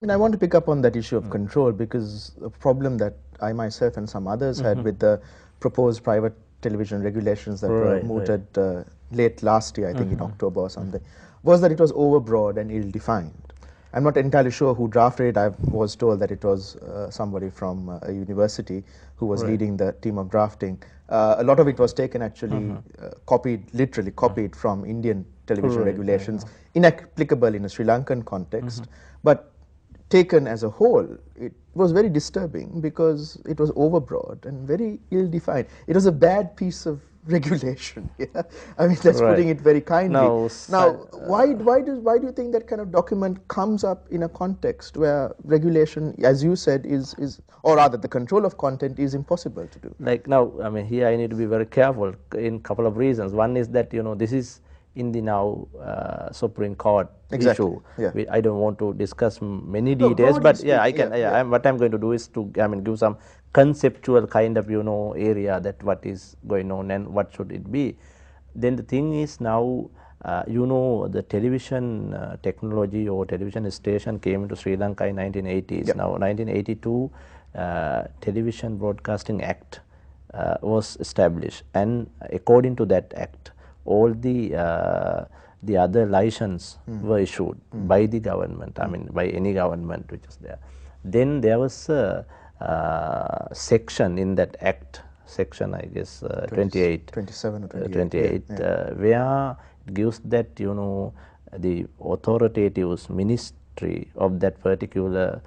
And I want to pick up on that issue of control, because a problem that I myself and some others had with the proposed private television regulations that were Right, right. mooted late last year, I think in October or something, was that it was overbroad and ill-defined. I'm not entirely sure who drafted it. I was told that it was somebody from a university who was Right. leading the team of drafting. A lot of it was taken actually, literally copied from Indian television Right, right. regulations, inapplicable in a Sri Lankan context. But taken as a whole, it was very disturbing because it was overbroad and very ill-defined. It was a bad piece of regulation. Yeah? I mean, that's putting Right. it very kindly. Now, Why do you think that kind of document comes up in a context where regulation, as you said, is or rather the control of content is impossible to do? like now, I mean, here I need to be very careful in couple of reasons. One is that this is in the now Supreme Court Exactly, issue. yeah. I don't want to discuss many No, details, broadly but yeah, I speaking, can. yeah. What I'm going to do is to give some conceptual kind of area that what is going on and what should it be. Then the thing is now. The television technology or television station came into Sri Lanka in 1980s. Yep. Now 1982 Television Broadcasting Act was established, and according to that act, all the other license were issued by the government. I mean, by any government which is there. Then there was a section in that act, section I guess 28, 27 or 28. 28, where it gives that the authoritative ministry of that particular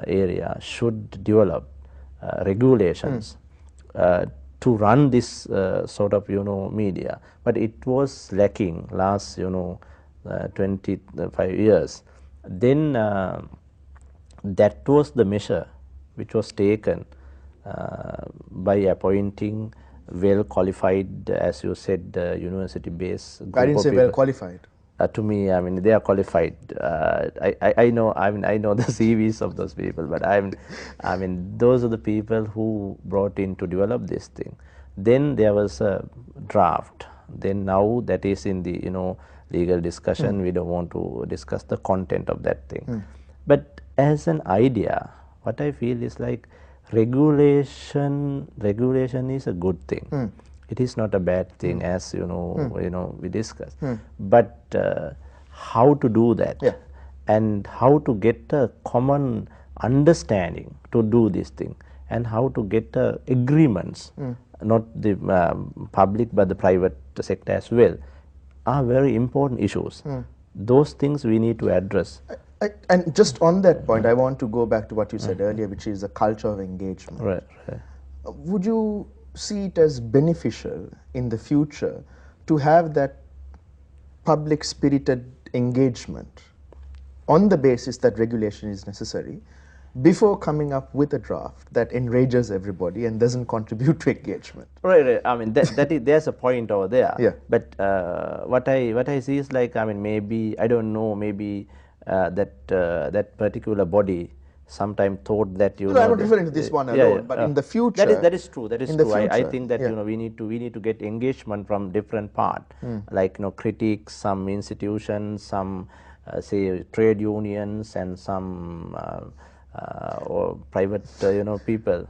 area should develop regulations to run this sort of media, but it was lacking last 25 years. Then that was the measure which was taken by appointing well qualified, as you said, university based group I didn't of say people. well qualified. To me, I mean, they are qualified. I know. I mean, I know the CVs of those people, but I mean, those are the people who brought in to develop this thing. Then there was a draft. Then now that is in the legal discussion. We don't want to discuss the content of that thing. But as an idea, what I feel is like regulation is a good thing. It is not a bad thing, as we discussed. But how to do that, Yeah. and how to get a common understanding to do this thing, and how to get agreements, not the public but the private sector as well, are very important issues. Those things we need to address. And just on that point, I want to go back to what you said earlier, which is a culture of engagement. Right, right. Would you see it as beneficial in the future to have that public spirited engagement on the basis that regulation is necessary before coming up with a draft that enrages everybody and doesn't contribute to engagement? Right, right. I mean, there's a point over there. Yeah. But what I see is like, I mean, maybe I don't know, maybe that particular body sometime thought that No, I'm not referring to this one alone, but in the future. that is true. That is in the true. I future, think that yeah. we need to get engagement from different part, like critics, some institutions, some say trade unions, and some or private people.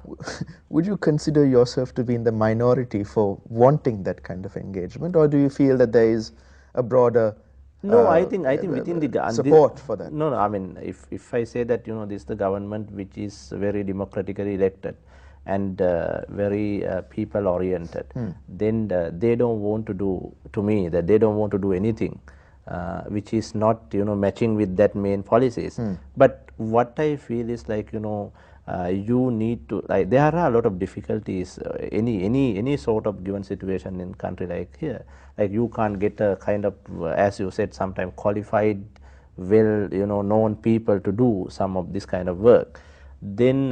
Would you consider yourself to be in the minority for wanting that kind of engagement, or do you feel that there is a broader No, I think within the support for that? No, I mean, if I say that this is the government which is very democratically elected and very people oriented, then they don't want to do, to me, that they don't want to do anything which is not matching with that main policies. But what I feel is like you need to, like, there are a lot of difficulties any sort of given situation in country like here, like you can't get a kind of as you said sometime qualified well known people to do some of this kind of work. Then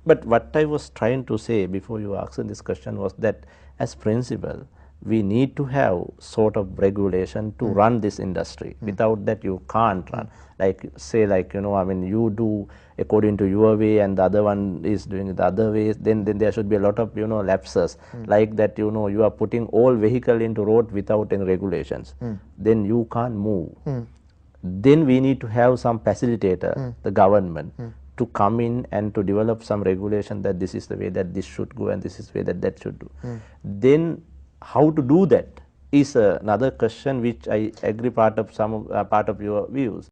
but what I was trying to say before you asked this question was that as principle we need to have sort of regulation to run this industry. Without that you can't run. Like say, like I mean, you do according to your way and the other one is doing it the other way, then there should be a lot of lapses, like that you are putting all vehicle into road without any regulations, then you can't move. then we need to have some facilitator, the government, to come in and to develop some regulation that this is the way that this should go and this is the way that that should do. Then how to do that is another question which I agree part of your views,